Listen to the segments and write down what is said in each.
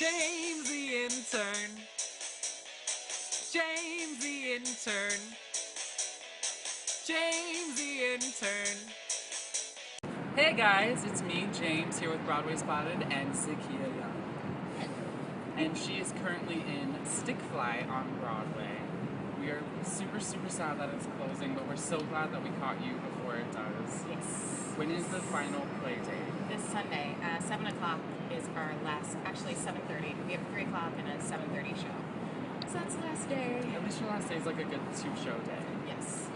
James the Intern. James the Intern. James the Intern. Hey guys, it's me, James, here with Broadway Spotted and Zakiya Young. And she is currently in StickFly on Broadway. We are super sad that it's closing, but we're so glad that we caught you before it does. Yes. When is the final play date? This Sunday, 7 o'clock is our last, actually 7:30. We have a 3 o'clock and a 7:30 show. So that's the last day. At least your last day is like a good 2-show day. Yes.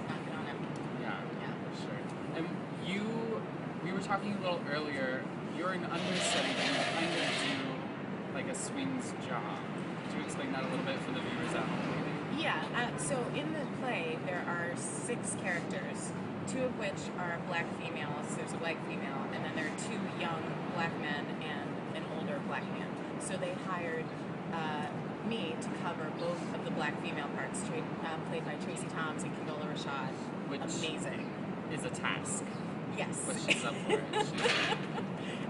Knock it on it. Yeah, for sure. And we were talking a little earlier, you're an understudy, but you kind of do like a swings job. Could you explain that a little bit for the viewers at home? Yeah, so in the play, there are 6 characters, 2 of which are black females. There's a white female, and then there are 2 young black men and an older black man. So they hired me to cover both of the black female parts, played by Tracy Toms and Condola Rashad. Which amazing. Is a task. Yes. But she's up for it.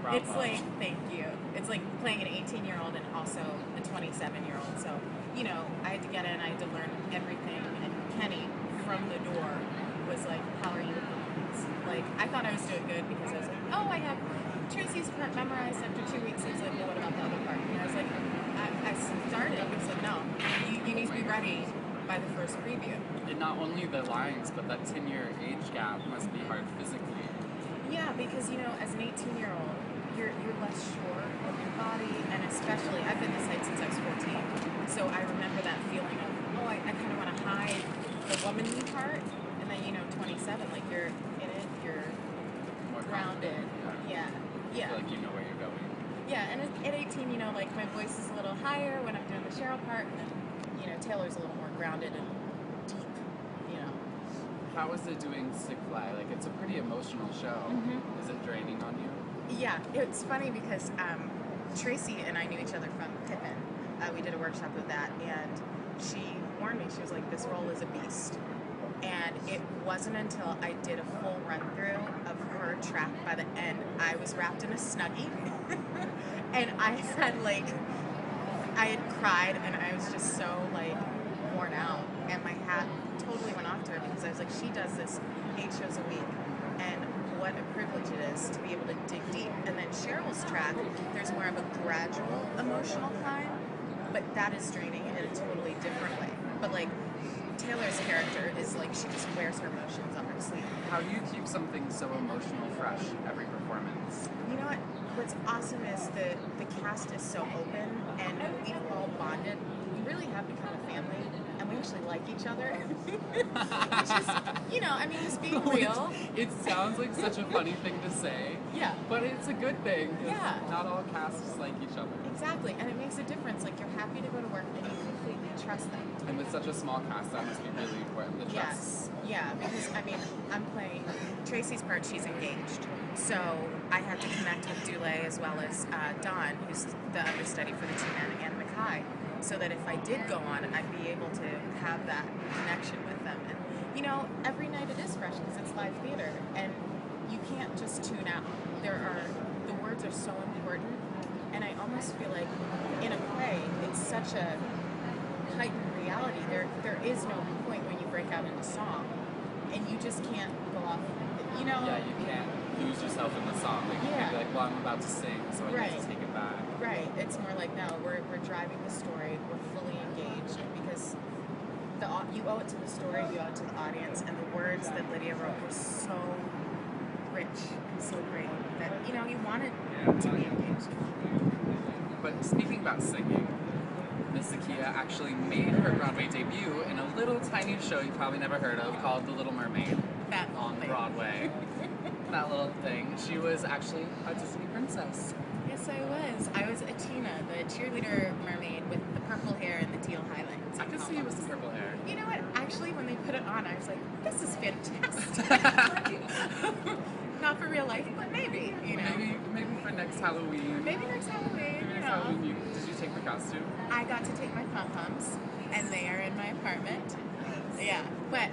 Bravo. It's like, thank you. It's like playing an 18-year-old and also a 27-year-old. So, you know, I had to get in, I had to learn everything. And Kenny, from the door, was like, how are you looking? Like, I thought I was doing good because I was like, oh, I have Tracy's part memorized after 2 weeks. He was like, well, what about the other part? And I was like, I started. He was like, no, you need to be ready by the first preview. And not only the lines, but that 10-year age gap must be hard physically. Yeah, because, you know, as an 18-year-old, you're less sure of your body, and especially, I've been this height since I was 14, so I remember that feeling of, oh, I kind of want to hide the womanly part, and then, you know, 27, like, you're in it, you're More grounded. Yeah. I feel like you know where you're going. Yeah, and at 18, you know, like, my voice is a little higher when I'm doing the Cheryl part, and then, you know, Taylor's a little more grounded and deep, you know. How is it doing StickFly? Like, it's a pretty emotional show. Mm-hmm. Is it draining on you? Yeah, it's funny because Tracy and I knew each other from Pippin. We did a workshop with that, and she warned me. She was like, this role is a beast. And it wasn't until I did a full run-through of her trapped by the end, I was wrapped in a Snuggie. And I had cried, and I was just so, like, worn out. And my hat totally went off to her because I was like, she does this 8 shows a week. And what a privilege it is to be able to dig deep. And then Cheryl's track, there's more of a gradual emotional climb, but that is draining in a totally different way. But like Taylor's character is like she just wears her emotions on her sleeve. How do you keep something so emotional fresh every performance? You know what? What's awesome is the cast is so open and we've all bonded. We really have become a family. And we actually like each other. Which is, you know, I mean, just being real. It sounds like such a funny thing to say. Yeah. But it's a good thing. Yeah. Not all casts like each other. Exactly. And it makes a difference. Like, you're happy to go to work and you completely trust them. And with such a small cast, that must be really important, the trust. Yes. Yeah, because, I mean, I'm playing Tracy's part, she's engaged. So I had to connect with Dule as well as Don, who's the understudy for the 2 men, and Mackay. So that if I did go on, I'd be able to have that connection with them. And, you know, every night it is fresh because it's live theater. And you can't just tune out. The words are so important. And I almost feel like in a play, it's such a heightened reality. There is no point when you break out into song. And you just can't go off, you know? Yeah, you can't lose yourself in the song. Like, you can be like, well, I'm about to sing, so I need to take it back. Right. It's more like, no, we're driving the story. We're fully engaged because you owe it to the story, you owe it to the audience, and the words that Lydia wrote were so rich and so great that, you know, you wanted to be engaged. But speaking about singing, Miss Zakiya actually made her Broadway debut in a little tiny show you probably never heard of called The Little Mermaid on Broadway. That little thing. She was actually a Disney princess. Yes, I was. I was Atina, the cheerleader mermaid with the purple hair and the teal highlights. I could see it with the purple hair. You know what? Actually, when they put it on, I was like, this is fantastic. Not for real life, but maybe, you know. Maybe for next Halloween. Maybe next Halloween, Maybe next Halloween. Did you take the costume? I got to take my pom-poms, and they are in my apartment. Yeah, but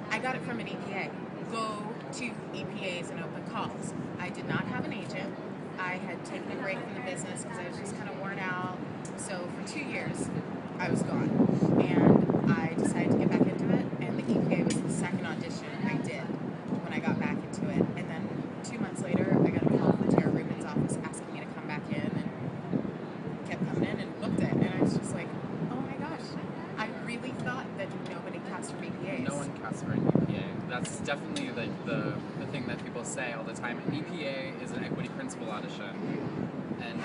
I got it from an EPA. Go to EPAs and open calls. I did not have an agent. I had taken a break from the business because I was just kind of worn out. So for 2 years, I was gone. And I decided to get back into it. And the EPA was the second audition I did when I got back into it. And then 2 months later, I got a call from Tara Rubin's office asking me to come back in, and kept coming in and booked it. And I was just like, oh my gosh, I really thought that nobody cast for EPAs. No one casts for an EPA. That's definitely like the thing that people say all the time. An EPA is an equity principal audition. And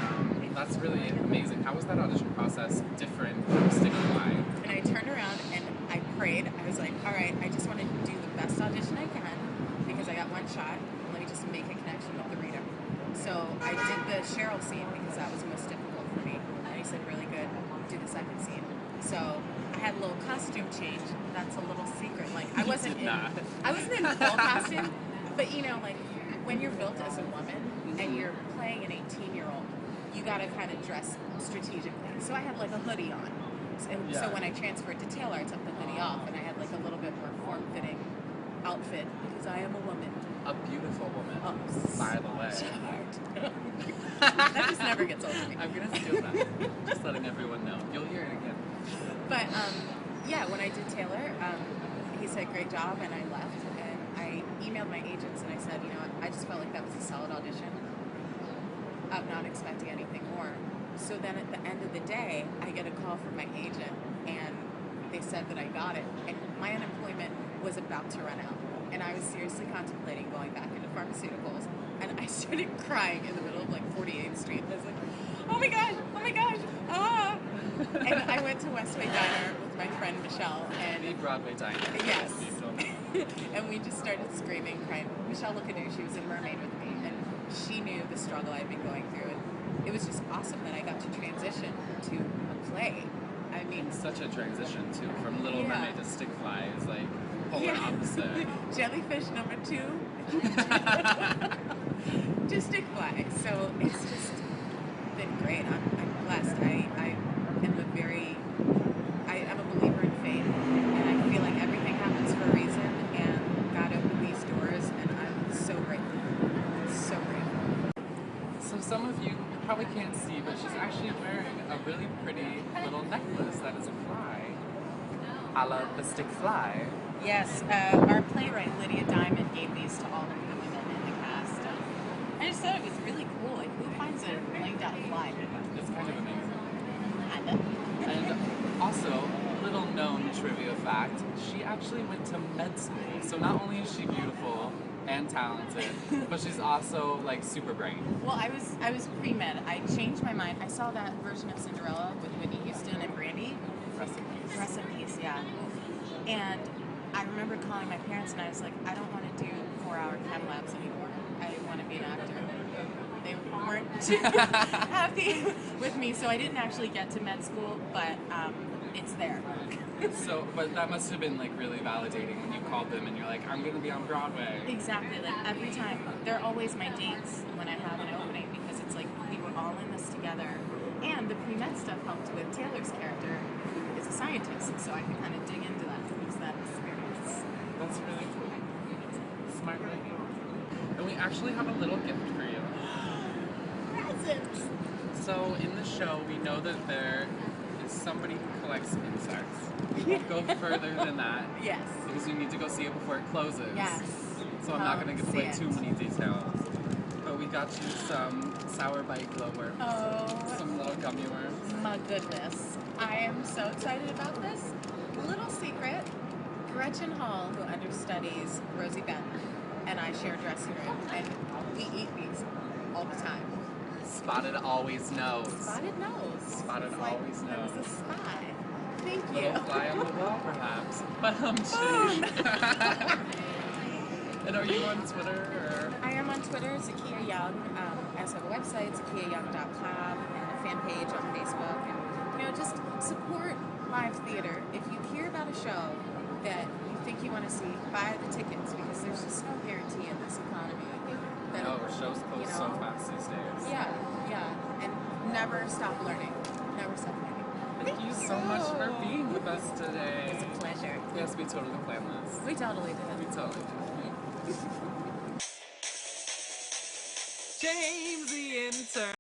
that's really amazing. How was that audition process different from StickFly? And I turned around and I prayed. I was like, all right, I just want to do the best audition I can because I got one shot. Let me just make a connection with the reader. So I did the Cheryl scene because that was most difficult for me. And he said, really good, do the second scene. So I had a little costume change. That's a little secret. Like I wasn't in full costume, but you know, like when you're built as a woman and you're playing an 18-year-old, you gotta kind of dress strategically. So I had like a hoodie on. So when I transferred to Taylor, I took the hoodie off and I had like a little bit more form-fitting outfit because I am a woman. A beautiful woman, by the way. That just never gets old to me. I'm gonna steal that. Just letting everyone know. You'll hear it again. But yeah, when I did Taylor, he said great job, and I left. And I emailed my agents and I said, you know, I just felt like that was a solid audition. I'm not expecting anything more. So then at the end of the day, I get a call from my agent, and they said that I got it, and my unemployment was about to run out. And I was seriously contemplating going back into pharmaceuticals, and I started crying in the middle of like 48th Street. I was like, oh my gosh, ah! And I went to Westway Diner with my friend Michelle, and The Broadway Diner. yes, and we just started screaming, crying. Michelle Lookadoo, she was in Mermaid with me, and she knew the struggle I'd been going through, and it was just awesome that I got to transition to a play. I mean, such a transition too, from Little Mermaid to StickFly is like polar opposite. Jellyfish number 2 to StickFly. So it's just been great. I'm blessed. I'm a believer in fate, and I feel like everything happens for a reason, and God opened these doors, and I'm so grateful. So grateful. So some of you probably can't see, but she's actually wearing a really pretty little necklace that is a fly, a la the StickFly. Yes, our playwright Lydia Diamond gave these to all of the women in the cast. I just thought it was really cool. Like, who finds a blinged out fly? It's kind of amazing. I know. And also, little known trivia fact, she actually went to med school. So not only is she beautiful and talented, but she's also like super bright. Well, I was pre-med. I changed my mind. I saw that version of Cinderella with Whitney Houston and Brandy. Rest in peace. Rest in peace, yeah. And I remember calling my parents and I was like, I don't want to do 4-hour chem labs anymore. I want to be an actor. They weren't too happy with me, so I didn't actually get to med school, but it's there. So, but that must have been like really validating when you called them and you're like, I'm gonna be on Broadway. Exactly, like every time. They're always my dates when I have an opening because it's like we were all in this together. And the pre-med stuff helped with Taylor's character, who is a scientist, so I could kind of dig into that and use that experience. That's really cool. Smart lady. And we actually have a little gift for you. Presents! So in the show, we know that there is somebody who collects insects. We won't go further than that. Yes. Because we need to go see it before it closes. Yes. So I'm not going to give away See too it. many details. But we got you some sour bite glowworms. Oh. Some little gummy worms. My goodness. I am so excited about this. Little secret, Gretchen Hall, who understudies Rosie Benton, and I share a dressing room, and we eat these all the time. Spotted always knows. Spotted knows. Spotted It's like always there knows. was a spy. Thank you. Little fly on the wall, perhaps. But Boom. And are you on Twitter or? I am on Twitter, Zakiya Young. I also have a website, zakiyayoung.com, and a fan page on Facebook. And, you know, just support live theater. If you hear about a show that you think you want to see, buy the tickets because there's just no guarantee in this economy. That, No, shows close so fast these days. Yeah, yeah. And never stop learning. Never stop learning. Thank you so much for being with us today. It's a pleasure. Yes, we totally planned this. We totally did. We totally did. James!